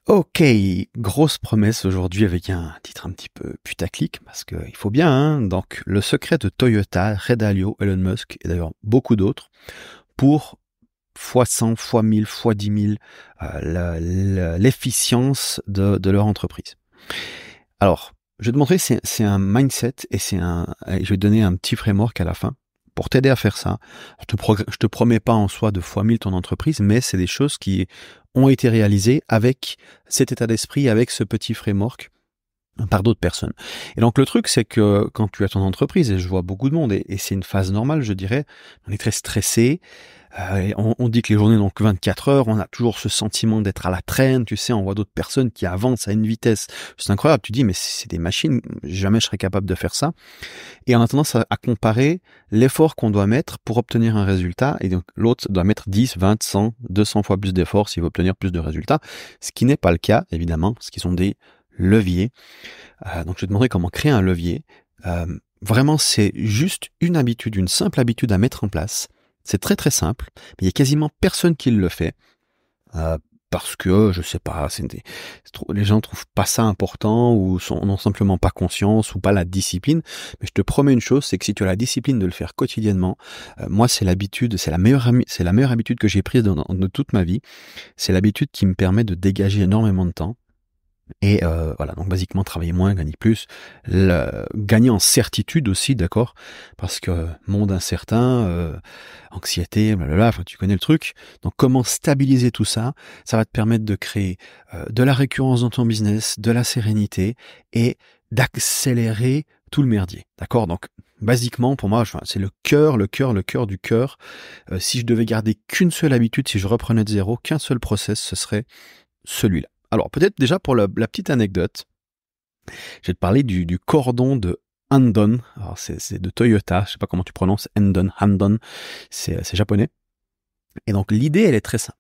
Ok, grosse promesse aujourd'hui avec un titre un petit peu putaclic parce qu'il faut bien, hein. Donc, le secret de Toyota, Ray Dalio, Elon Musk et d'ailleurs beaucoup d'autres pour fois 100, fois 1000, fois 10 000 l'efficience de leur entreprise. Alors, je vais te montrer, c'est un mindset et et je vais te donner un petit framework à la fin pour t'aider à faire ça. Je te promets pas en soi de fois 1000 ton entreprise, mais c'est des choses qui ont été réalisées avec cet état d'esprit, avec ce petit framework par d'autres personnes. Et donc le truc, c'est que quand tu as ton entreprise, et je vois beaucoup de monde, et c'est une phase normale, je dirais, on est très stressé, et on dit que les journées n'ont que 24 heures, on a toujours ce sentiment d'être à la traîne, tu sais, on voit d'autres personnes qui avancent à une vitesse, c'est incroyable, tu dis, mais c'est des machines, jamais je serais capable de faire ça, et on a tendance à comparer l'effort qu'on doit mettre pour obtenir un résultat, et donc l'autre doit mettre 10, 20, 100, 200 fois plus d'efforts s'il veut obtenir plus de résultats, ce qui n'est pas le cas, évidemment, parce qu'ils sont des leviers. Donc je vais te montrer comment créer un levier. Vraiment, c'est juste une habitude, une simple habitude à mettre en place. C'est très très simple, mais il y a quasiment personne qui le fait. Parce que, je sais pas, les gens trouvent pas ça important ou n'ont simplement pas conscience ou pas la discipline. Mais je te promets une chose, c'est que si tu as la discipline de le faire quotidiennement, moi c'est l'habitude, c'est la meilleure habitude que j'ai prise de toute ma vie. C'est l'habitude qui me permet de dégager énormément de temps. Et voilà, donc basiquement travailler moins, gagner plus, gagner en certitude aussi, d'accord, parce que monde incertain, anxiété, blablabla, enfin tu connais le truc. Donc comment stabiliser tout ça? Ça va te permettre de créer de la récurrence dans ton business, de la sérénité et d'accélérer tout le merdier, d'accord? Donc basiquement pour moi, c'est le cœur du cœur. Si je devais garder qu'une seule habitude, si je reprenais de zéro, qu'un seul process, ce serait celui-là. Alors peut-être déjà pour la petite anecdote, je vais te parler du cordon de Handon. Alors c'est de Toyota, je sais pas comment tu prononces, Handon, c'est japonais. Et donc l'idée elle est très simple.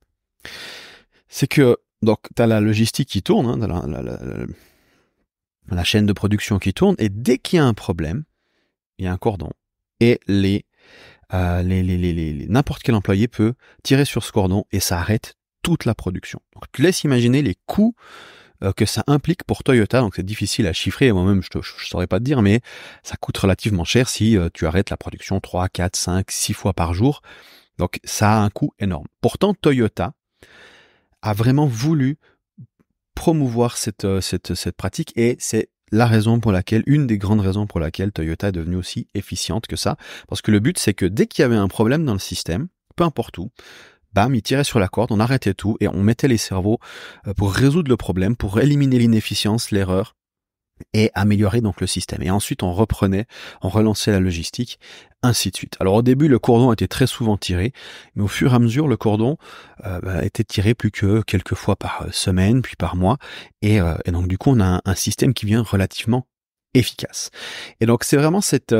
C'est que donc tu as la logistique qui tourne, hein, la chaîne de production qui tourne, et dès qu'il y a un problème, il y a un cordon. Et n'importe quel employé peut tirer sur ce cordon et ça arrête toute la production. Donc tu laisses imaginer les coûts que ça implique pour Toyota, donc c'est difficile à chiffrer, moi-même je saurais pas te dire, mais ça coûte relativement cher si tu arrêtes la production 3, 4, 5, 6 fois par jour, donc ça a un coût énorme. Pourtant Toyota a vraiment voulu promouvoir cette pratique et c'est une des grandes raisons pour laquelle Toyota est devenue aussi efficiente que ça, parce que le but c'est que dès qu'il y avait un problème dans le système, peu importe où, bam, il tirait sur la corde, on arrêtait tout et on mettait les cerveaux pour résoudre le problème, pour éliminer l'inefficience, l'erreur et améliorer donc le système. Et ensuite, on relançait la logistique, ainsi de suite. Alors au début, le cordon était très souvent tiré, mais au fur et à mesure, le cordon était tiré plus que quelques fois par semaine, puis par mois. Et donc du coup, on a un système qui devient relativement efficace. Et donc c'est vraiment cette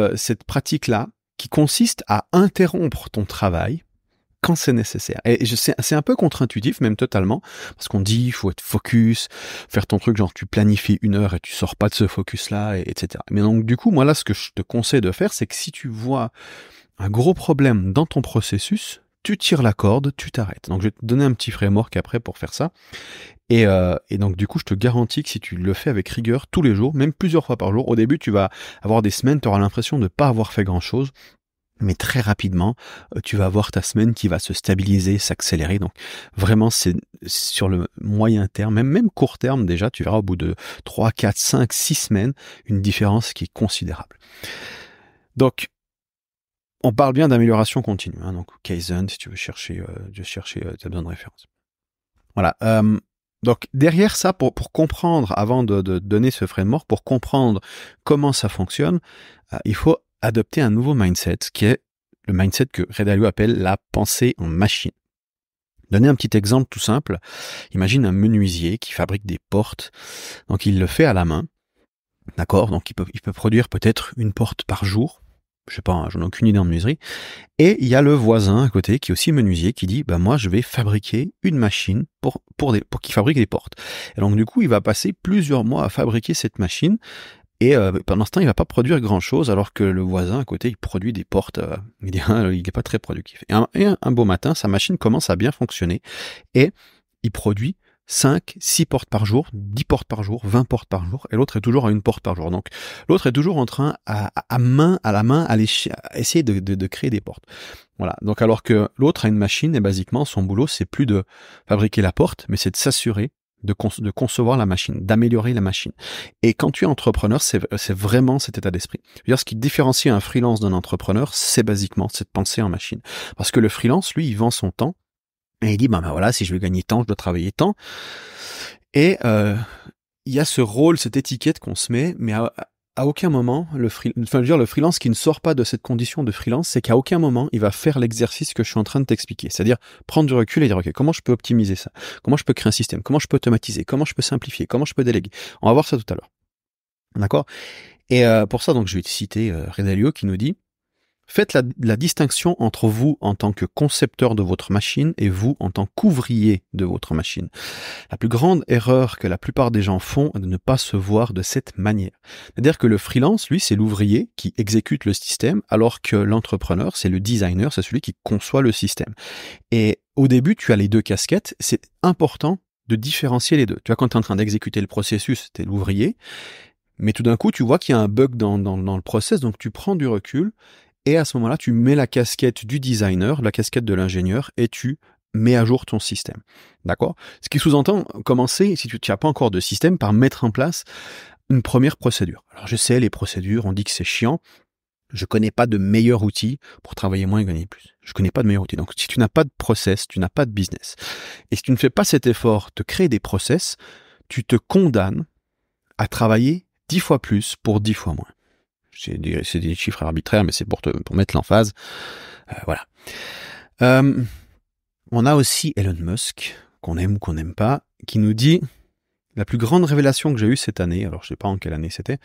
pratique-là qui consiste à interrompre ton travail quand c'est nécessaire. Et c'est un peu contre-intuitif, même totalement, parce qu'on dit il faut être focus, faire ton truc, genre tu planifies 1 heure et tu sors pas de ce focus-là, etc. Mais donc du coup, moi là, ce que je te conseille de faire, c'est que si tu vois un gros problème dans ton processus, tu tires la corde, tu t'arrêtes. Donc je vais te donner un petit framework après pour faire ça. Et donc du coup, je te garantis que si tu le fais avec rigueur tous les jours, même plusieurs fois par jour, au début, tu vas avoir des semaines, tu auras l'impression de ne pas avoir fait grand-chose. Mais très rapidement, tu vas avoir ta semaine qui va se stabiliser, s'accélérer. Donc vraiment, c'est sur le moyen terme, même court terme déjà, tu verras au bout de 3, 4, 5, 6 semaines, une différence qui est considérable. Donc, on parle bien d'amélioration continue. Hein, donc Kaizen, si tu veux chercher, tu as besoin de références. Voilà. Donc derrière ça, pour comprendre, avant de donner ce framework, pour comprendre comment ça fonctionne, il faut adopter un nouveau mindset, qui est le mindset que Ray Dalio appelle la pensée en machine. Donner un petit exemple tout simple. Imagine un menuisier qui fabrique des portes. Donc il le fait à la main. D'accord? Donc il peut produire peut-être une porte par jour. Je sais pas, hein, j'en ai aucune idée en menuiserie. Et il y a le voisin à côté qui est aussi menuisier qui dit, moi je vais fabriquer une machine pour qu'il fabrique des portes. Et donc du coup, il va passer plusieurs mois à fabriquer cette machine. Et pendant ce temps, il va pas produire grand-chose, alors que le voisin à côté, il produit des portes. Il est pas très productif. Et un beau matin, sa machine commence à bien fonctionner et il produit 5, 6 portes par jour, 10 portes par jour, 20 portes par jour, et l'autre est toujours à une porte par jour. Donc l'autre est toujours en train à la main à essayer de créer des portes. Voilà. Donc alors que l'autre a une machine et basiquement son boulot c'est plus de fabriquer la porte, mais c'est de s'assurer de concevoir la machine, d'améliorer la machine. Et quand tu es entrepreneur, c'est vraiment cet état d'esprit. Je veux dire, ce qui différencie un freelance d'un entrepreneur, c'est basiquement cette pensée en machine. Parce que le freelance, lui, il vend son temps et il dit, ben voilà, si je veux gagner tant, je dois travailler tant. Et il y a ce rôle, cette étiquette qu'on se met, mais à aucun moment, le freelance qui ne sort pas de cette condition de freelance, c'est qu'à aucun moment, il va faire l'exercice que je suis en train de t'expliquer. C'est-à-dire prendre du recul et dire, ok, comment je peux optimiser ça? Comment je peux créer un système? Comment je peux automatiser? Comment je peux simplifier? Comment je peux déléguer? On va voir ça tout à l'heure. D'accord? Et pour ça, donc, je vais te citer Ray Dalio qui nous dit, faites la distinction entre vous en tant que concepteur de votre machine et vous en tant qu'ouvrier de votre machine. La plus grande erreur que la plupart des gens font est de ne pas se voir de cette manière. C'est-à-dire que le freelance, lui, c'est l'ouvrier qui exécute le système, alors que l'entrepreneur, c'est le designer, c'est celui qui conçoit le système. Et au début, tu as les deux casquettes. C'est important de différencier les deux. Tu vois, quand tu es en train d'exécuter le processus, tu es l'ouvrier, mais tout d'un coup, tu vois qu'il y a un bug dans le process, donc tu prends du recul. Et à ce moment-là, tu mets la casquette du designer, la casquette de l'ingénieur, et tu mets à jour ton système. D'accord? Ce qui sous-entend commencer, si tu n'as pas encore de système, par mettre en place une première procédure. Alors je sais, les procédures, on dit que c'est chiant. Je connais pas de meilleur outil pour travailler moins et gagner plus. Je connais pas de meilleur outil. Donc si tu n'as pas de process, tu n'as pas de business. Et si tu ne fais pas cet effort de créer des process, tu te condamnes à travailler 10 fois plus pour 10 fois moins. C'est des chiffres arbitraires, mais c'est pour mettre l'emphase. Voilà. On a aussi Elon Musk, qu'on aime ou qu'on n'aime pas, qui nous dit la plus grande révélation que j'ai eue cette année, alors je sais pas en quelle année c'était,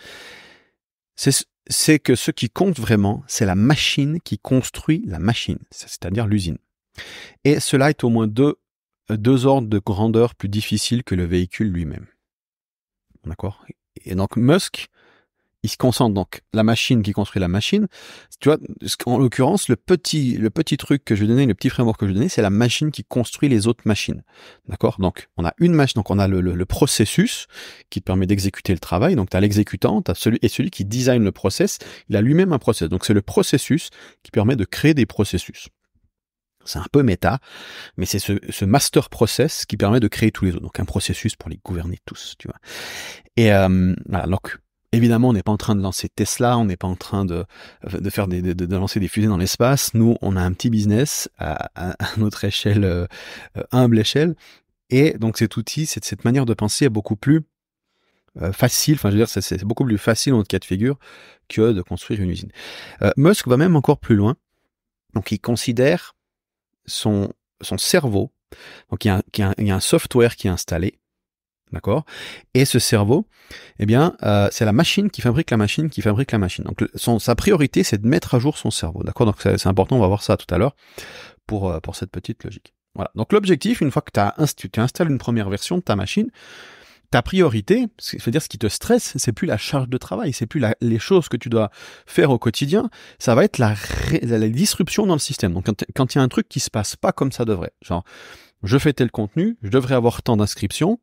c'est que ce qui compte vraiment, c'est la machine qui construit la machine, c'est-à-dire l'usine. Et cela est au moins deux ordres de grandeur plus difficiles que le véhicule lui-même. D'accord? Et donc Musk, il se concentre donc la machine qui construit la machine. Tu vois, en l'occurrence, le petit truc que je vais donner, le petit framework que je vais donner, c'est la machine qui construit les autres machines. D'accord? Donc, on a une machine, donc on a le processus qui te permet d'exécuter le travail. Donc, tu as l'exécutant, celui qui design le process, il a lui-même un process. Donc, c'est le processus qui permet de créer des processus. C'est un peu méta, mais c'est ce master process qui permet de créer tous les autres. Donc, un processus pour les gouverner tous, tu vois. Et voilà, donc évidemment, on n'est pas en train de lancer Tesla, on n'est pas en train de lancer des fusées dans l'espace. Nous, on a un petit business à notre échelle, humble échelle. Et donc cet outil, cette manière de penser est beaucoup plus facile. Enfin, je veux dire, c'est beaucoup plus facile en notre cas de figure que de construire une usine. Musk va même encore plus loin. Donc, il considère son cerveau. Donc, il y a un software qui est installé. D'accord? Et ce cerveau, eh bien, c'est la machine qui fabrique la machine qui fabrique la machine. Donc, sa priorité, c'est de mettre à jour son cerveau. D'accord? Donc, c'est important, on va voir ça tout à l'heure pour cette petite logique. Voilà. Donc, l'objectif, une fois que tu installes une première version de ta machine, ta priorité, c'est-à-dire ce qui te stresse, c'est plus la charge de travail, c'est plus les choses que tu dois faire au quotidien, ça va être la disruption dans le système. Donc, quand il y a un truc qui se passe pas comme ça devrait, genre, je fais tel contenu, je devrais avoir tant d'inscriptions,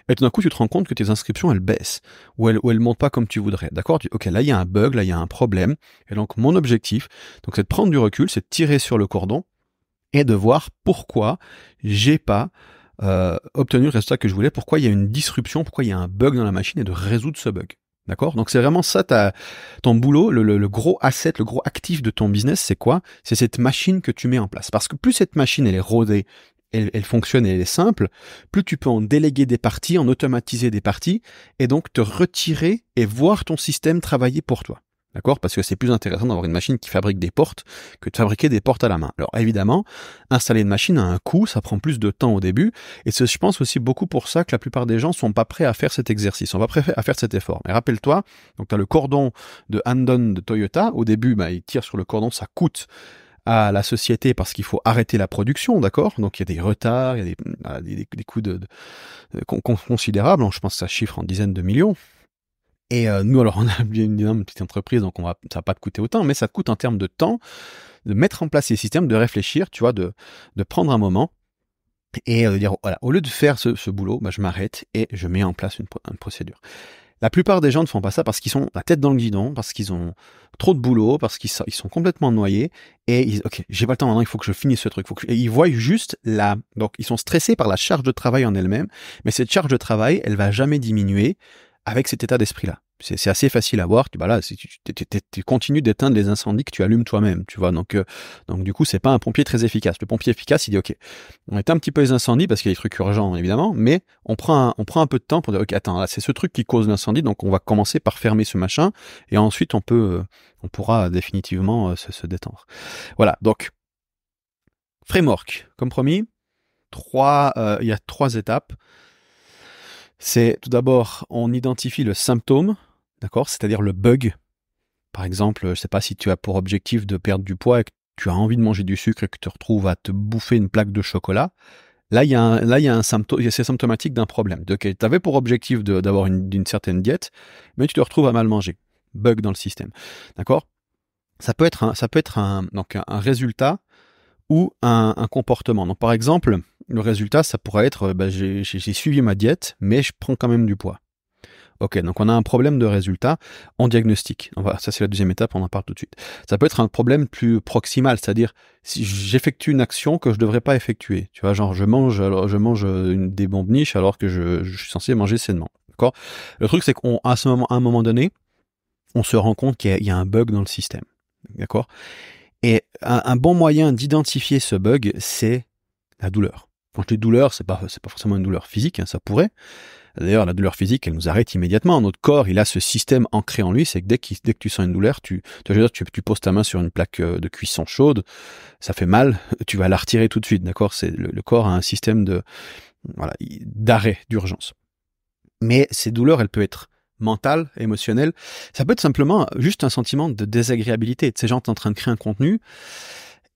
et tout d'un coup, tu te rends compte que tes inscriptions, elles baissent, ou elles montent pas comme tu voudrais. D'accord? Ok, là, il y a un bug, là, il y a un problème. Et donc, mon objectif, donc, c'est de prendre du recul, c'est de tirer sur le cordon, et de voir pourquoi j'ai pas obtenu le résultat que je voulais, pourquoi il y a une disruption, pourquoi il y a un bug dans la machine, et de résoudre ce bug. D'accord? Donc, c'est vraiment ça, ton boulot, le gros asset, le gros actif de ton business, c'est quoi? C'est cette machine que tu mets en place. Parce que plus cette machine, elle est rodée, elle fonctionne et elle est simple, plus tu peux en déléguer des parties, en automatiser des parties, et donc te retirer et voir ton système travailler pour toi. D'accord? Parce que c'est plus intéressant d'avoir une machine qui fabrique des portes que de fabriquer des portes à la main. Alors évidemment, installer une machine a un coût, ça prend plus de temps au début, et c'est, je pense, aussi beaucoup pour ça que la plupart des gens sont pas prêts à faire cet exercice, sont pas prêts à faire cet effort. Mais rappelle-toi, donc tu as le cordon de Andon de Toyota, au début, il tire sur le cordon, ça coûte à la société parce qu'il faut arrêter la production, d'accord? Donc il y a des retards, il y a des coûts considérables, je pense que ça chiffre en dizaines de millions. Et nous, alors, on a une petite entreprise, donc ça va pas te coûter autant, mais ça te coûte en termes de temps, de mettre en place ces systèmes, de réfléchir, tu vois, de prendre un moment et dire, voilà, au lieu de faire ce boulot, bah, je m'arrête et je mets en place une procédure. La plupart des gens ne font pas ça parce qu'ils sont la tête dans le guidon, parce qu'ils ont trop de boulot, parce qu'ils sont complètement noyés, et ils disent, ok, j'ai pas le temps maintenant, il faut que je finisse ce truc. Et ils voient juste donc ils sont stressés par la charge de travail en elle-même, mais cette charge de travail, elle va jamais diminuer avec cet état d'esprit-là. C'est assez facile à voir. Bah là, si tu continues d'éteindre les incendies que tu allumes toi-même, tu vois. Donc du coup, c'est pas un pompier très efficace. Le pompier efficace, il dit, ok, on éteint un petit peu les incendies parce qu'il y a des trucs urgents, évidemment, mais on prend un peu de temps pour dire, ok, attends, là, c'est ce truc qui cause l'incendie, donc on va commencer par fermer ce machin, et ensuite on pourra définitivement se détendre. Voilà. Donc, framework, comme promis, il y a 3 étapes. C'est tout d'abord, on identifie le symptôme, d'accord, c'est-à-dire le bug. Par exemple, je sais pas si tu as pour objectif de perdre du poids et que tu as envie de manger du sucre et que tu te retrouves à te bouffer une plaque de chocolat. Là, il y a un symptôme, c'est symptomatique d'un problème. Tu avais pour objectif d'avoir une certaine diète, mais tu te retrouves à mal manger. Bug dans le système, d'accord. Ça peut être donc un résultat ou un comportement. Donc, par exemple, le résultat, ça pourrait être, j'ai suivi ma diète, mais je prends quand même du poids. Ok, donc on a un problème de résultat, on diagnostique. Ça, c'est la deuxième étape, on en parle tout de suite. Ça peut être un problème plus proximal, c'est-à-dire si j'effectue une action que je devrais pas effectuer. Tu vois, genre je mange des bombes niches alors que je suis censé manger sainement. D'accord. Le truc, c'est qu'à un moment donné, on se rend compte qu'il y a un bug dans le système. D'accord. Et un bon moyen d'identifier ce bug, c'est la douleur. Quand je dis douleur, c'est pas forcément une douleur physique, hein, ça pourrait. D'ailleurs, la douleur physique, elle nous arrête immédiatement. Notre corps, il a ce système ancré en lui, c'est que dès que tu sens une douleur, tu poses ta main sur une plaque de cuisson chaude, ça fait mal, tu vas la retirer tout de suite, d'accord. C'est le corps a un système d'arrêt, d'urgence. Mais ces douleurs, elles peuvent être mentales, émotionnelles. Ça peut être simplement juste un sentiment de désagréabilité. Ces gens sont en train de créer un contenu.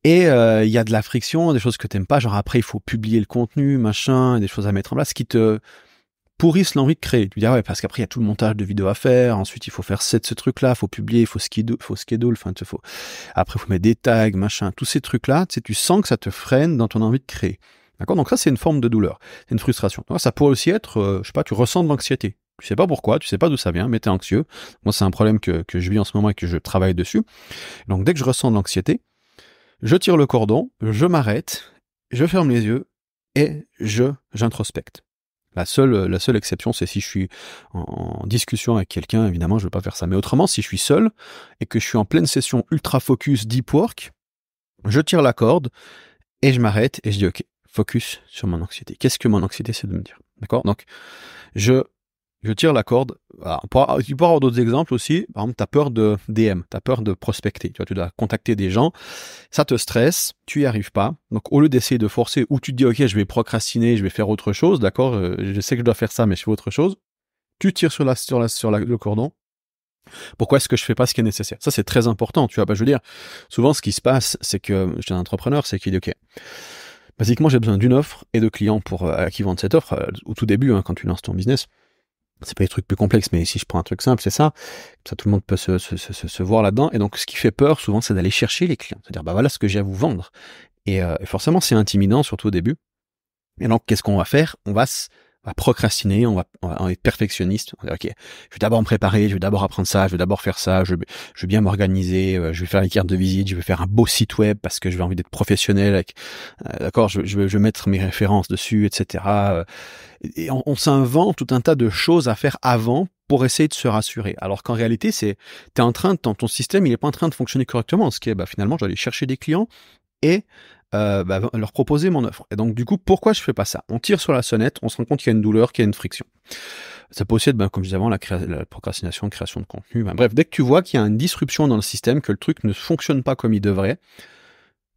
Et il y a de la friction, des choses que t'aimes pas, genre après il faut publier le contenu, machin, des choses à mettre en place qui te pourrissent l'envie de créer. Tu dis, parce qu'après il y a tout le montage de vidéos à faire, ensuite il faut faire ce truc-là, il faut publier, il faut schedule, après il faut mettre des tags, machin, tous ces trucs-là, tu sens que ça te freine dans ton envie de créer. D'accord? Donc ça c'est une forme de douleur, c'est une frustration. Donc, ça pourrait aussi être, je sais pas, tu ressens de l'anxiété. Tu sais pas pourquoi, tu sais pas d'où ça vient, mais t'es anxieux. Moi c'est un problème que je vis en ce moment et que je travaille dessus. Donc dès que je ressens de l'anxiété, je tire le cordon, je m'arrête, je ferme les yeux et j'introspecte. La seule exception, c'est si je suis en discussion avec quelqu'un, évidemment, je ne veux pas faire ça. Mais autrement, si je suis seul et que je suis en pleine session ultra focus deep work, je tire la corde et je m'arrête et je dis, ok, focus sur mon anxiété. Qu'est-ce que mon anxiété, c'est de me dire? D'accord? Donc, je tire la corde. Alors, tu peux avoir d'autres exemples aussi. Par exemple, tu as peur de DM, tu as peur de prospecter. Tu vois, tu dois contacter des gens. Ça te stresse, tu y arrives pas. Donc, au lieu d'essayer de forcer, ou tu te dis, ok, je vais procrastiner, je vais faire autre chose, d'accord, je sais que je dois faire ça, mais je fais autre chose. Tu tires sur le cordon. Pourquoi est-ce que je fais pas ce qui est nécessaire? Ça, c'est très important. Tu vois, je veux dire, souvent, ce qui se passe, c'est que, je suis un entrepreneur, c'est qu'il dit, ok, basiquement, j'ai besoin d'une offre et de clients à qui vendre cette offre. Au tout début, quand tu lances ton business, c'est pas des trucs plus complexes, mais si je prends un truc simple, c'est ça. Ça, tout le monde peut se voir là-dedans. Et donc, ce qui fait peur, souvent, c'est d'aller chercher les clients. C'est-à-dire, voilà ce que j'ai à vous vendre. Et forcément, c'est intimidant, surtout au début. Et donc, qu'est-ce qu'on va faire? On va procrastiner, on va être perfectionniste. On va dire, ok, je vais d'abord me préparer, je vais d'abord apprendre ça, je vais d'abord faire ça, je vais bien m'organiser, je vais faire les cartes de visite, je vais faire un beau site web parce que je vais envie d'être professionnel. D'accord, je vais mettre mes références dessus, etc. Et on s'invente tout un tas de choses à faire avant pour essayer de se rassurer. Alors qu'en réalité, ton système, il est pas en train de fonctionner correctement. Ce qui est, finalement, je vais aller chercher des clients et leur proposer mon offre. Et donc, du coup, pourquoi je fais pas ça? On tire sur la sonnette, on se rend compte qu'il y a une douleur, qu'il y a une friction. Ça peut aussi être, comme je disais avant, la procrastination, création de contenu. Bref, dès que tu vois qu'il y a une disruption dans le système, que le truc ne fonctionne pas comme il devrait,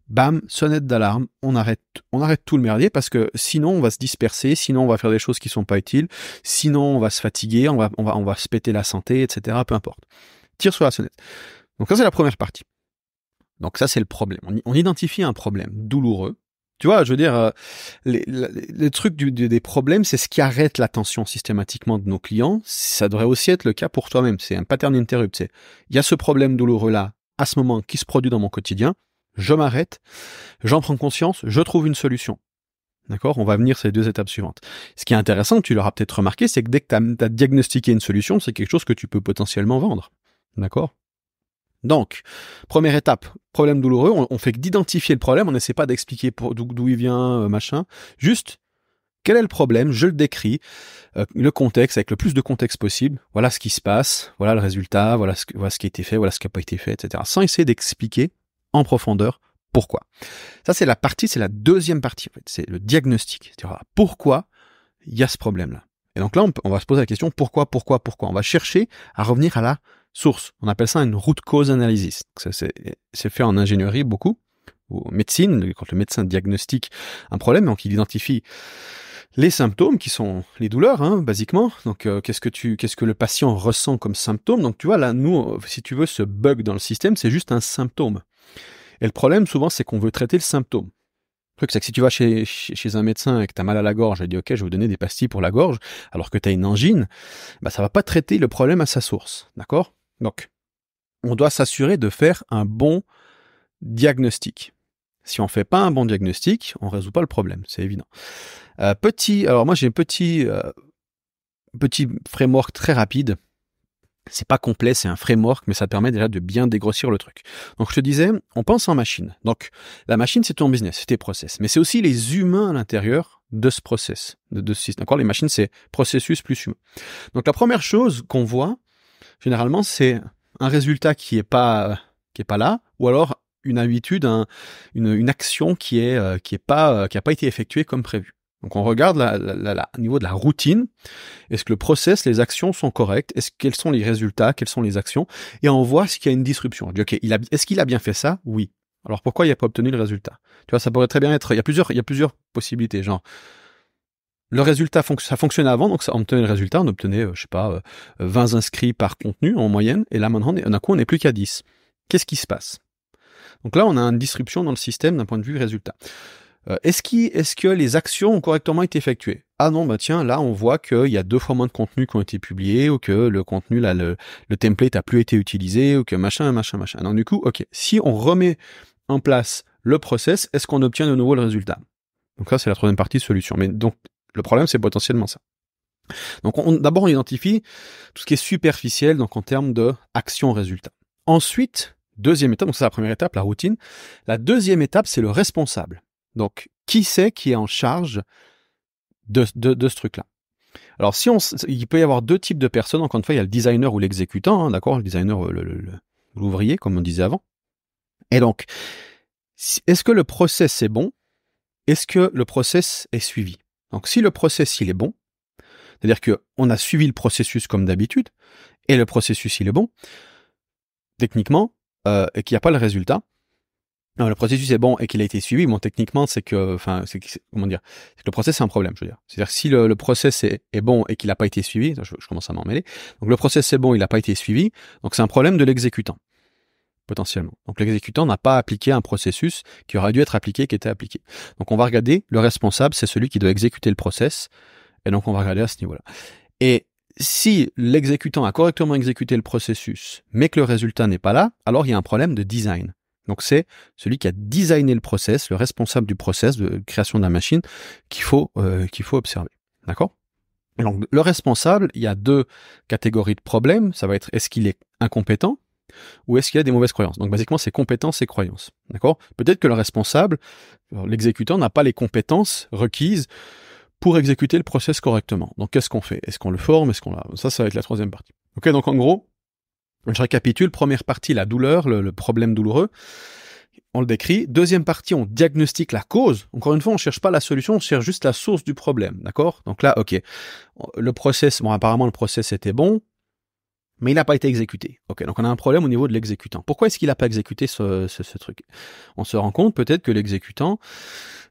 bam, sonnette d'alarme, on arrête tout le merdier parce que sinon on va se disperser, sinon on va faire des choses qui sont pas utiles, sinon on va se fatiguer, on va se péter la santé, etc. Peu importe. Tire sur la sonnette. Donc ça, c'est la première partie. Donc ça, c'est le problème. On identifie un problème douloureux. Tu vois, je veux dire, les trucs des problèmes, c'est ce qui arrête l'attention systématiquement de nos clients. Ça devrait aussi être le cas pour toi-même. C'est un pattern interrupt. Il y a ce problème douloureux-là, à ce moment, qui se produit dans mon quotidien. Je m'arrête, j'en prends conscience, je trouve une solution. D'accord? On va venir sur les 2 étapes suivantes. Ce qui est intéressant, tu l'auras peut-être remarqué, c'est que dès que tu as diagnostiqué une solution, c'est quelque chose que tu peux potentiellement vendre. D'accord? Donc, première étape, problème douloureux, on fait que d'identifier le problème, on n'essaie pas d'expliquer d'où il vient, machin. Juste, quel est le problème? Je le décris, le contexte, avec le plus de contexte possible. Voilà ce qui se passe, voilà le résultat, voilà ce qui a été fait, voilà ce qui n'a pas été fait, etc. Sans essayer d'expliquer en profondeur pourquoi. Ça, c'est la deuxième partie, en fait. C'est le diagnostic. C'est-à-dire, pourquoi il y a ce problème-là. Et donc là, on va se poser la question, pourquoi? On va chercher à revenir à la source. On appelle ça une root cause analysis. C'est fait en ingénierie beaucoup, ou en médecine, quand le médecin diagnostique un problème, donc il identifie les symptômes qui sont les douleurs, hein, basiquement. Donc, qu'est-ce que le patient ressent comme symptôme? Donc, tu vois, là, nous, si tu veux, ce bug dans le système, c'est juste un symptôme. Et le problème, souvent, c'est qu'on veut traiter le symptôme. Le truc, c'est que si tu vas chez un médecin et que tu as mal à la gorge, et dit, OK, je vais vous donner des pastilles pour la gorge, alors que tu as une angine, bah, ça va pas traiter le problème à sa source. D'accord? Donc, on doit s'assurer de faire un bon diagnostic. Si on fait pas un bon diagnostic, on résout pas le problème, c'est évident. Alors moi j'ai un petit framework très rapide. C'est pas complet, c'est un framework, mais ça te permet déjà de bien dégrossir le truc. Donc je te disais, on pense en machine. Donc la machine, c'est ton business, c'est tes process, mais c'est aussi les humains à l'intérieur de ce process, de ce système. D'accord? Les machines, c'est processus plus humain. Donc la première chose qu'on voit, généralement, c'est un résultat qui est pas là, ou alors une habitude, une action qui a pas été effectuée comme prévu. Donc on regarde au niveau de la routine, est-ce que le process, les actions sont correctes, quels sont les résultats, quelles sont les actions, et on voit s'il y a une disruption. On dit, OK, est-ce qu'il a bien fait ça? Oui. Alors pourquoi il n'a pas obtenu le résultat? Tu vois, ça pourrait très bien être, il y a plusieurs possibilités, genre, le résultat, ça fonctionnait avant, donc on obtenait le résultat, on obtenait, 20 inscrits par contenu en moyenne, et là maintenant, d'un coup, on n'est plus qu'à 10. Qu'est-ce qui se passe? Donc là, on a une disruption dans le système d'un point de vue résultat. Est-ce que les actions ont correctement été effectuées? Ah non, bah tiens, là on voit qu'il y a 2 fois moins de contenus qui ont été publiés, ou que le contenu, là, le template a plus été utilisé, ou que machin. Donc du coup, OK, si on remet en place le process, est-ce qu'on obtient de nouveau le résultat? Donc ça, c'est la troisième partie solution. Mais donc, le problème, c'est potentiellement ça. Donc d'abord, on identifie tout ce qui est superficiel, donc en termes de action-résultat. Ensuite, deuxième étape, donc c'est la première étape, la routine. La deuxième étape, c'est le responsable. Donc, qui c'est qui est en charge de ce truc-là? Alors, il peut y avoir 2 types de personnes. Encore une fois, il y a le designer ou l'exécutant, hein, d'accord? Le designer, l'ouvrier, comme on disait avant. Et donc, est-ce que le process est bon? Est-ce que le process est suivi? Donc, si le process, il est bon, c'est-à-dire qu'on a suivi le processus comme d'habitude, et le processus, il est bon, techniquement, et qu'il n'y a pas le résultat, non, le processus est bon et qu'il a été suivi, bon, techniquement, comment dire, c'est que le process, c'est un problème, je veux dire. C'est-à-dire que si le process est bon et qu'il n'a pas été suivi, je commence à m'en mêler. Donc, le process est bon, il n'a pas été suivi. Donc, c'est un problème de l'exécutant, potentiellement. Donc, l'exécutant n'a pas appliqué un processus qui aurait dû être appliqué, qui était appliqué. Donc, on va regarder, le responsable, c'est celui qui doit exécuter le process. Et donc, on va regarder à ce niveau-là. Et si l'exécutant a correctement exécuté le processus, mais que le résultat n'est pas là, alors il y a un problème de design. Donc c'est celui qui a designé le process, le responsable du process de création de la machine qu'il faut observer. D'accord? Donc le responsable, il y a 2 catégories de problèmes. Ça va être, est-ce qu'il est incompétent ou est-ce qu'il a des mauvaises croyances? Donc basiquement, c'est compétences et croyances. D'accord? Peut-être que le responsable, l'exécutant, n'a pas les compétences requises pour exécuter le process correctement. Donc qu'est-ce qu'on fait? Est-ce qu'on le forme? Ça va être la troisième partie. Ok, donc en gros, je récapitule. Première partie, la douleur, le problème douloureux. On le décrit. Deuxième partie, on diagnostique la cause. Encore une fois, on cherche pas la solution, on cherche juste la source du problème. D'accord? Donc là, OK. Le process, apparemment, le process était bon, mais il n'a pas été exécuté. OK, donc on a un problème au niveau de l'exécutant. Pourquoi est-ce qu'il n'a pas exécuté ce truc? On se rend compte peut-être que l'exécutant,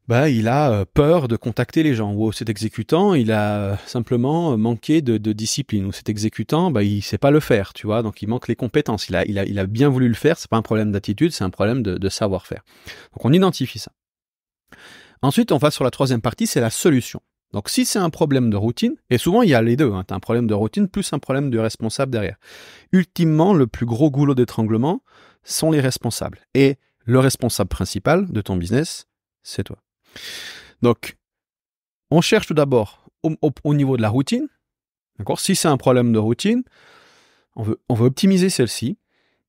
il a peur de contacter les gens, ou cet exécutant, il a simplement manqué de discipline, ou cet exécutant, il sait pas le faire, tu vois, donc il manque les compétences. Il a bien voulu le faire, c'est pas un problème d'attitude, c'est un problème de savoir-faire. Donc on identifie ça. Ensuite, on va sur la troisième partie, c'est la solution. Donc si c'est un problème de routine, et souvent il y a les deux, tu as un problème de routine plus un problème du responsable derrière. Ultimement, le plus gros goulot d'étranglement sont les responsables. Et le responsable principal de ton business, c'est toi. Donc, On cherche tout d'abord au niveau de la routine. D'accord? Si c'est un problème de routine, on veut optimiser celle-ci.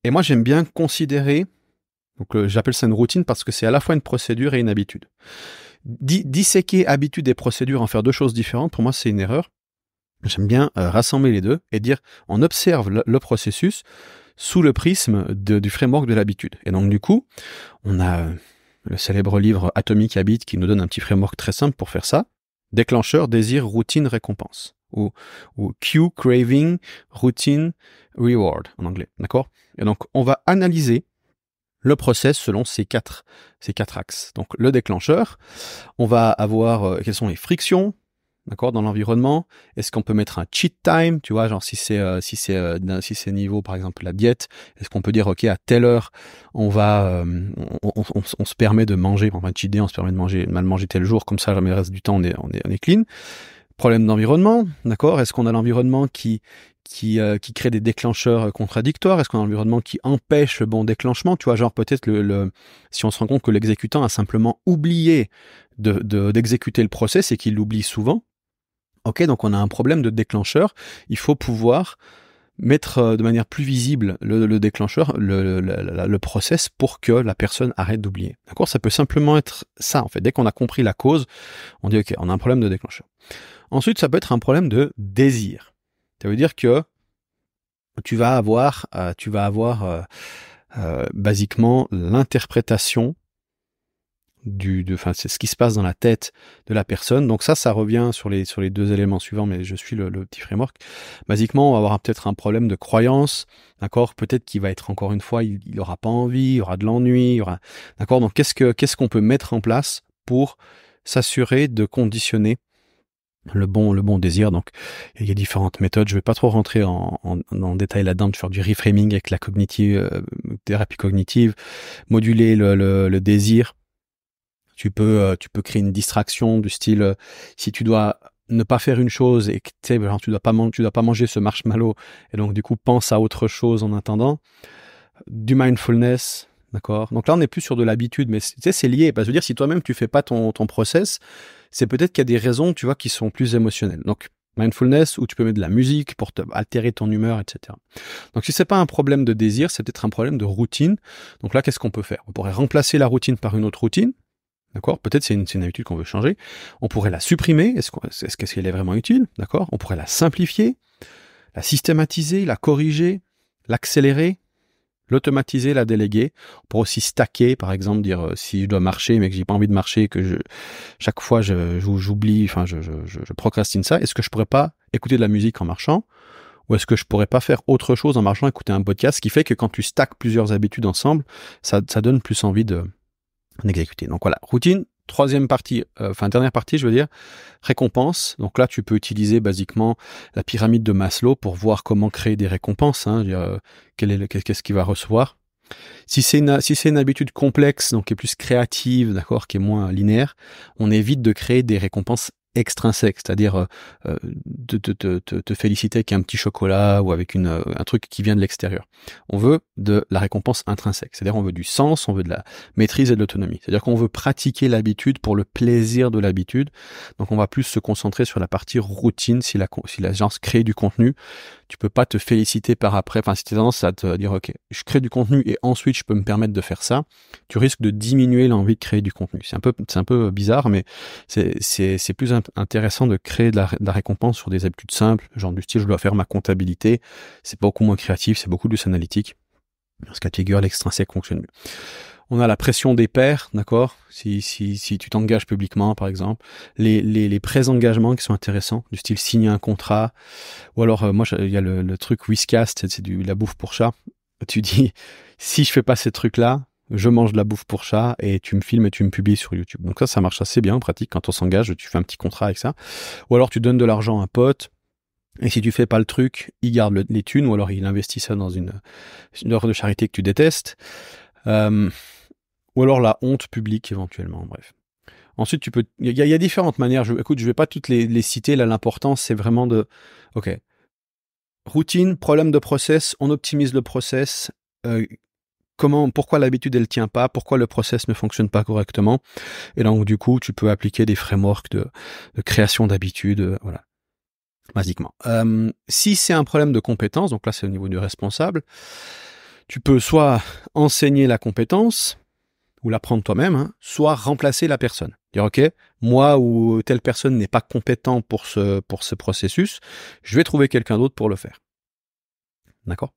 Et moi, j'aime bien considérer, donc j'appelle ça une routine parce que c'est à la fois une procédure et une habitude. Disséquer habitude et procédure, en faire deux choses différentes, pour moi, c'est une erreur. J'aime bien rassembler les deux et dire, on observe le processus sous le prisme du framework de l'habitude. Et donc, du coup, on a le célèbre livre Atomic Habits qui nous donne un petit framework très simple pour faire ça. Déclencheur, désir, routine, récompense. Ou cue, craving, routine, reward en anglais. D'accord? Et donc, on va analyser le process selon ces quatre axes. Donc, le déclencheur, on va avoir quelles sont les frictions, d'accord, dans l'environnement. Est-ce qu'on peut mettre un cheat time, tu vois, genre si c'est niveau par exemple la diète, est-ce qu'on peut dire ok à telle heure on va on se permet de manger, enfin cheat day, on se permet de mal manger tel jour, comme ça le reste du temps on est clean. Problème d'environnement, d'accord? Est-ce qu'on a l'environnement qui crée des déclencheurs contradictoires? Est-ce qu'on a un environnement qui empêche le bon déclenchement? Tu vois, genre peut-être si on se rend compte que l'exécutant a simplement oublié d'exécuter le process et qu'il l'oublie souvent. Ok, donc on a un problème de déclencheur. Il faut pouvoir mettre de manière plus visible le déclencheur, le process pour que la personne arrête d'oublier. D'accord? Ça peut simplement être ça, en fait. Dès qu'on a compris la cause, on dit ok, on a un problème de déclencheur. Ensuite, ça peut être un problème de désir. Ça veut dire que tu vas avoir basiquement l'interprétation c'est ce qui se passe dans la tête de la personne. Donc ça revient sur les deux éléments suivants, mais je suis le petit framework. Basiquement, on va avoir peut-être un problème de croyance, d'accord? Peut-être qu'il va être encore une fois, il aura pas envie, il y aura de l'ennui, d'accord? Donc qu'est-ce qu'on peut mettre en place pour s'assurer de conditionner le bon désir? Donc il y a différentes méthodes, je vais pas trop rentrer en détail là-dedans, de faire du reframing avec la thérapie cognitive, moduler le désir. Tu peux créer une distraction du style, si tu dois ne pas faire une chose et que tu dois pas manger ce marshmallow, et donc du coup pense à autre chose en attendant. Du mindfulness, d'accord? Donc là on n'est plus sur de l'habitude, mais c'est lié. Parce que je veux dire, si toi-même tu fais pas ton process, c'est peut-être qu'il y a des raisons, tu vois, qui sont plus émotionnelles. Donc mindfulness, où tu peux mettre de la musique pour altérer ton humeur, etc. Donc si c'est pas un problème de désir, c'est peut-être un problème de routine. Donc là, qu'est-ce qu'on peut faire? On pourrait remplacer la routine par une autre routine. D'accord? Peut-être c'est une habitude qu'on veut changer. On pourrait la supprimer. Est-ce qu'elle est vraiment utile? D'accord? On pourrait la simplifier, la systématiser, la corriger, l'accélérer, l'automatiser, la déléguer. On pourrait aussi stacker, par exemple, dire si je dois marcher mais que j'ai pas envie de marcher, que chaque fois j'oublie, enfin je procrastine ça. Est-ce que je pourrais pas écouter de la musique en marchant? Ou est-ce que je pourrais pas faire autre chose en marchant, écouter un podcast, ce qui fait que quand tu stacks plusieurs habitudes ensemble, ça donne plus envie d'exécuter. Donc voilà, routine, dernière partie, je veux dire, récompense. Donc là, tu peux utiliser basiquement la pyramide de Maslow pour voir comment créer des récompenses, qu'est-ce qu'il va recevoir. Si c'est une habitude complexe, donc qui est plus créative, d'accord, qui est moins linéaire, on évite de créer des récompenses extrinsèques, c'est-à-dire te féliciter avec un petit chocolat ou avec un truc qui vient de l'extérieur. On veut de la récompense intrinsèque, c'est-à-dire on veut du sens, on veut de la maîtrise et de l'autonomie. C'est-à-dire qu'on veut pratiquer l'habitude pour le plaisir de l'habitude. Donc on va plus se concentrer sur la partie routine. Si l'agence crée du contenu, tu peux pas te féliciter par après. Enfin, si tu as tendance à te dire ok, je crée du contenu et ensuite je peux me permettre de faire ça, tu risques de diminuer l'envie de créer du contenu. C'est un peu bizarre, mais c'est plus intéressant de créer de la récompense sur des habitudes simples, genre du style je dois faire ma comptabilité. C'est beaucoup moins créatif, c'est beaucoup plus analytique. Dans ce cas de figure, l'extrinsèque fonctionne mieux. On a la pression des pairs, d'accord? Si tu t'engages publiquement, par exemple, les pré-engagements qui sont intéressants, du style signer un contrat, ou alors moi il y a le truc Whiscast, c'est la bouffe pour chat. Tu dis si je fais pas ces trucs-là, je mange de la bouffe pour chat et tu me filmes et tu me publies sur YouTube. Donc ça marche assez bien en pratique. Quand on s'engage, tu fais un petit contrat avec ça. Ou alors tu donnes de l'argent à un pote. Et si tu fais pas le truc, il garde les thunes, ou alors il investit ça dans une œuvre de charité que tu détestes. Ou alors la honte publique éventuellement, bref. Ensuite, il y a différentes manières. Je vais pas toutes les citer. Là, l'important, c'est vraiment ok. Routine, problème de process, on optimise le process, pourquoi l'habitude elle tient pas, pourquoi le process ne fonctionne pas correctement. Et donc du coup, tu peux appliquer des frameworks de création d'habitudes, voilà, basiquement. Si c'est un problème de compétence, donc là c'est au niveau du responsable, tu peux soit enseigner la compétence ou l'apprendre toi-même, hein, soit remplacer la personne. Dire ok, moi ou telle personne n'est pas compétent pour ce processus, je vais trouver quelqu'un d'autre pour le faire. D'accord ?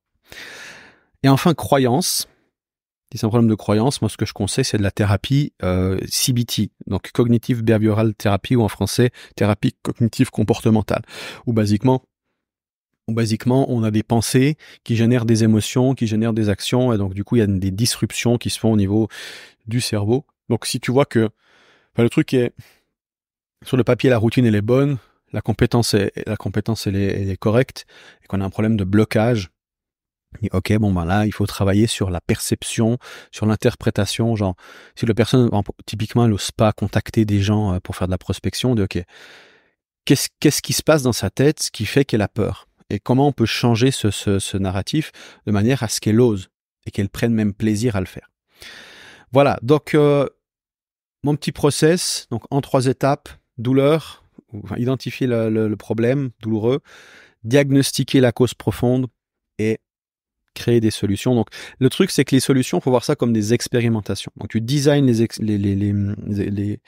Et enfin, croyance. Si c'est un problème de croyance, moi ce que je conseille c'est de la thérapie CBT, donc Cognitive Behavioral Therapy, ou en français thérapie cognitive comportementale, où basiquement on a des pensées qui génèrent des émotions, qui génèrent des actions, et donc du coup il y a des disruptions qui se font au niveau du cerveau. Donc si tu vois que le truc est sur le papier, la routine elle est bonne, la compétence elle est correcte, et qu'on a un problème de blocage, et ok, bon ben là il faut travailler sur la perception, sur l'interprétation, genre si la personne typiquement elle n'ose pas contacter des gens pour faire de la prospection, de ok, qu'est-ce qui se passe dans sa tête, ce qui fait qu'elle a peur, et comment on peut changer ce narratif de manière à ce qu'elle ose et qu'elle prenne même plaisir à le faire. Voilà, donc mon petit process, donc en 3 étapes: douleur, enfin, identifier le problème douloureux, diagnostiquer la cause profonde et créer des solutions. Donc le truc c'est que les solutions, faut voir ça comme des expérimentations. Donc tu designs les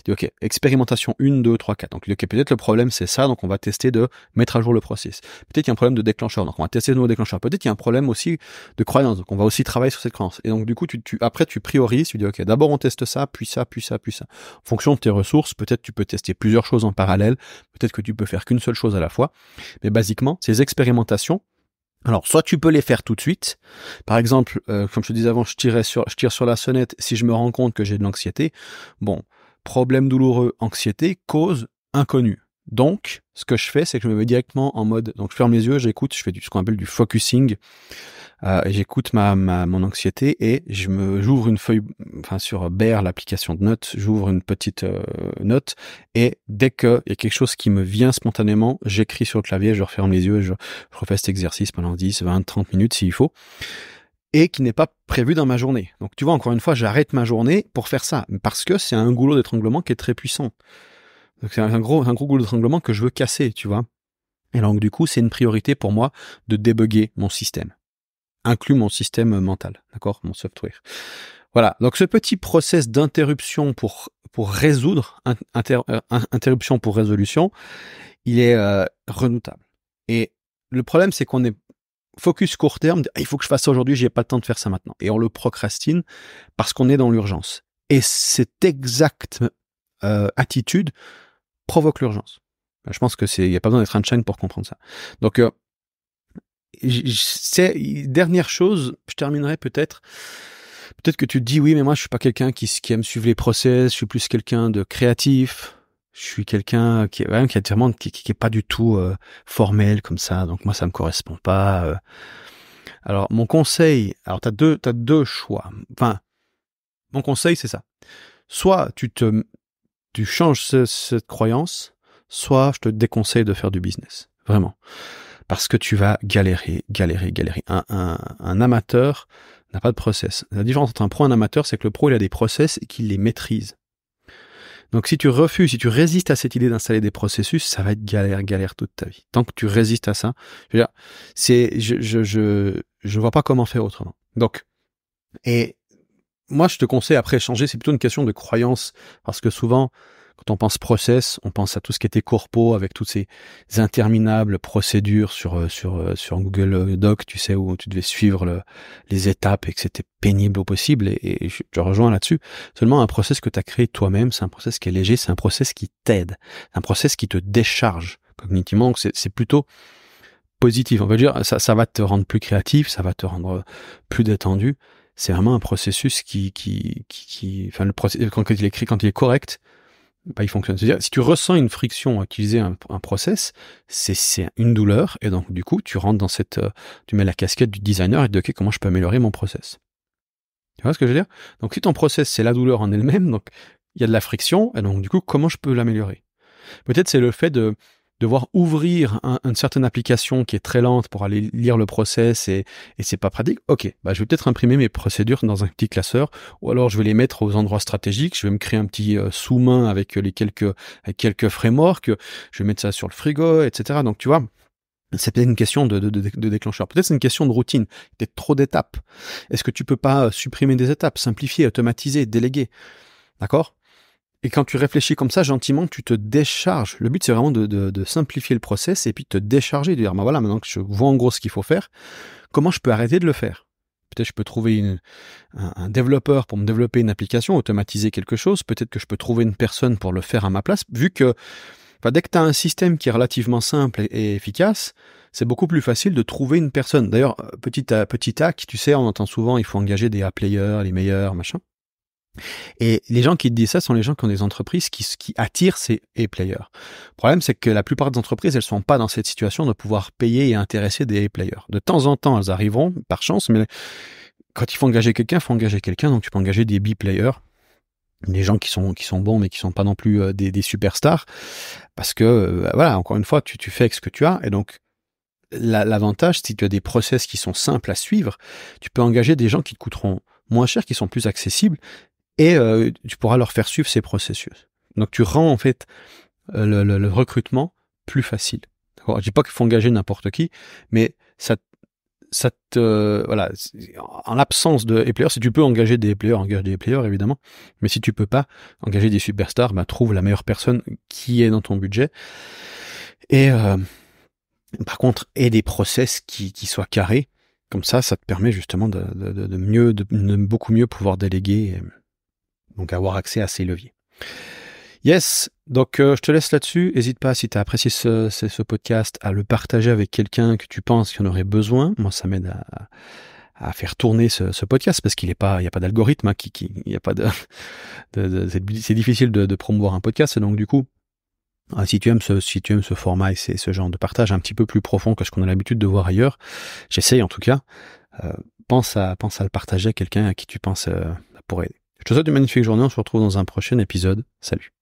ok, expérimentation 1, 2, 3, 4. Donc ok, peut-être le problème c'est ça, donc on va tester de mettre à jour le process. Peut-être qu'il y a un problème de déclencheur, donc on va tester de nouveaux déclencheurs. Peut-être qu'il y a un problème aussi de croyance, donc on va aussi travailler sur cette croyance. Et donc du coup après tu priorises, tu dis ok, d'abord on teste ça, puis ça, puis ça, puis ça. En fonction de tes ressources, peut-être tu peux tester plusieurs choses en parallèle, peut-être que tu peux faire qu'une seule chose à la fois. Mais basiquement, ces expérimentations, alors, soit tu peux les faire tout de suite. Par exemple, comme je te disais avant, je tire sur la sonnette si je me rends compte que j'ai de l'anxiété. Bon, problème douloureux, anxiété, cause inconnue. Donc, ce que je fais, c'est que je me mets directement en mode, donc je ferme les yeux, j'écoute, je fais ce qu'on appelle du focusing. Et j'écoute mon anxiété et j'ouvre une feuille, enfin sur Bear, l'application de notes, j'ouvre une petite note, et dès qu'il y a quelque chose qui me vient spontanément, j'écris sur le clavier, je referme les yeux et je refais cet exercice pendant 10, 20, 30 minutes s'il faut, et qui n'est pas prévu dans ma journée. Donc tu vois, encore une fois, j'arrête ma journée pour faire ça, parce que c'est un goulot d'étranglement qui est très puissant. Donc c'est un gros goulot d'étranglement que je veux casser, tu vois. Et donc du coup, c'est une priorité pour moi de débugger mon système. Inclut mon système mental, d'accord, mon software. Voilà, donc ce petit process d'interruption pour résoudre, interruption pour résolution, il est redoutable. Et le problème, c'est qu'on est focus court terme, il faut que je fasse ça aujourd'hui, j'ai pas le temps de faire ça maintenant. Et on le procrastine parce qu'on est dans l'urgence. Et cette exacte attitude provoque l'urgence. Je pense que il n'y a pas besoin d'être Einstein pour comprendre ça. Donc, dernière chose, je terminerai peut-être que tu te dis oui, mais moi je suis pas quelqu'un qui aime suivre les process, je suis plus quelqu'un de créatif, je suis quelqu'un qui est pas du tout formel comme ça, donc moi ça me correspond pas. Alors mon conseil, alors t'as deux choix. Enfin, mon conseil c'est ça. Soit tu changes cette croyance, soit je te déconseille de faire du business, vraiment. Parce que tu vas galérer. Un amateur n'a pas de process. La différence entre un pro et un amateur, c'est que le pro, il a des process et qu'il les maîtrise. Donc si tu résistes à cette idée d'installer des processus, ça va être galère toute ta vie. Tant que tu résistes à ça, je veux dire, je vois pas comment faire autrement. Donc, et moi, je te conseille après changer, c'est plutôt une question de croyance, parce que souvent, quand on pense process, on pense à tout ce qui était corpo avec toutes ces interminables procédures sur Google Doc, tu sais, où tu devais suivre les étapes et que c'était pénible au possible. Et je te rejoins là-dessus. Seulement, un process que tu as créé toi-même, c'est un process qui est léger, c'est un process qui t'aide, un process qui te décharge cognitivement. Donc c'est plutôt positif. On va dire, ça va te rendre plus créatif, ça va te rendre plus détendu. C'est vraiment un processus enfin, quand il est correct, bah, il fonctionne. C'est-à-dire, si tu ressens une friction à utiliser un process, c'est une douleur, et donc, du coup, tu rentres dans tu mets la casquette du designer et tu dis, ok, comment je peux améliorer mon process? Tu vois ce que je veux dire? Donc, si ton process, c'est la douleur en elle-même, donc, il y a de la friction, et donc, du coup, comment je peux l'améliorer? Peut-être c'est le fait devoir ouvrir une certaine application qui est très lente pour aller lire le process et c'est pas pratique, ok, bah je vais peut-être imprimer mes procédures dans un petit classeur, ou alors je vais les mettre aux endroits stratégiques, je vais me créer un petit sous-main avec quelques frameworks, je vais mettre ça sur le frigo, etc. Donc tu vois, c'est peut-être une question de déclencheur. Peut-être c'est une question de routine. Peut-être trop d'étapes. Est-ce que tu peux pas supprimer des étapes, simplifier, automatiser, déléguer? D'accord? Et quand tu réfléchis comme ça, gentiment, tu te décharges. Le but, c'est vraiment de simplifier le process et puis de te décharger, de dire, bah voilà, maintenant que je vois en gros ce qu'il faut faire, comment je peux arrêter de le faire? Peut-être je peux trouver un développeur pour me développer une application, automatiser quelque chose. Peut-être que je peux trouver une personne pour le faire à ma place, vu que dès que tu as un système qui est relativement simple et efficace, c'est beaucoup plus facile de trouver une personne. D'ailleurs, petit hack, tu sais, on entend souvent, il faut engager des A-players, les meilleurs, machin. Et les gens qui te disent ça sont les gens qui ont des entreprises qui attirent ces A-players. Le problème, c'est que la plupart des entreprises, elles sont pas dans cette situation de pouvoir payer et intéresser des A-players. De temps en temps, elles arriveront, par chance, mais quand il faut engager quelqu'un, donc tu peux engager des B-players. Des gens qui sont bons mais qui sont pas non plus des superstars, parce que voilà, encore une fois, tu fais avec ce que tu as, et donc l'avantage, si tu as des process qui sont simples à suivre, tu peux engager des gens qui te coûteront moins cher, qui sont plus accessibles, et tu pourras leur faire suivre ces processus. Donc tu rends en fait le recrutement plus facile. D'accord, je dis pas qu'il faut engager n'importe qui, mais voilà, en l'absence de players, si tu peux engager des players, engage des players évidemment, mais si tu peux pas engager des superstars, bah trouve la meilleure personne qui est dans ton budget. Et par contre, et des process qui soient carrés, comme ça te permet justement de beaucoup mieux pouvoir déléguer, et donc avoir accès à ces leviers. Yes, donc je te laisse là-dessus. N'hésite pas, si tu as apprécié ce podcast, à le partager avec quelqu'un que tu penses qu'il en aurait besoin. Moi, ça m'aide à faire tourner ce podcast, parce qu'il n'y a pas d'algorithme, il y a pas c'est difficile de promouvoir un podcast. Et donc du coup, si tu aimes ce format et ce genre de partage un petit peu plus profond que ce qu'on a l'habitude de voir ailleurs, j'essaye en tout cas, pense à le partager à quelqu'un à qui tu penses pourrait aider. Je te souhaite une magnifique journée, on se retrouve dans un prochain épisode. Salut.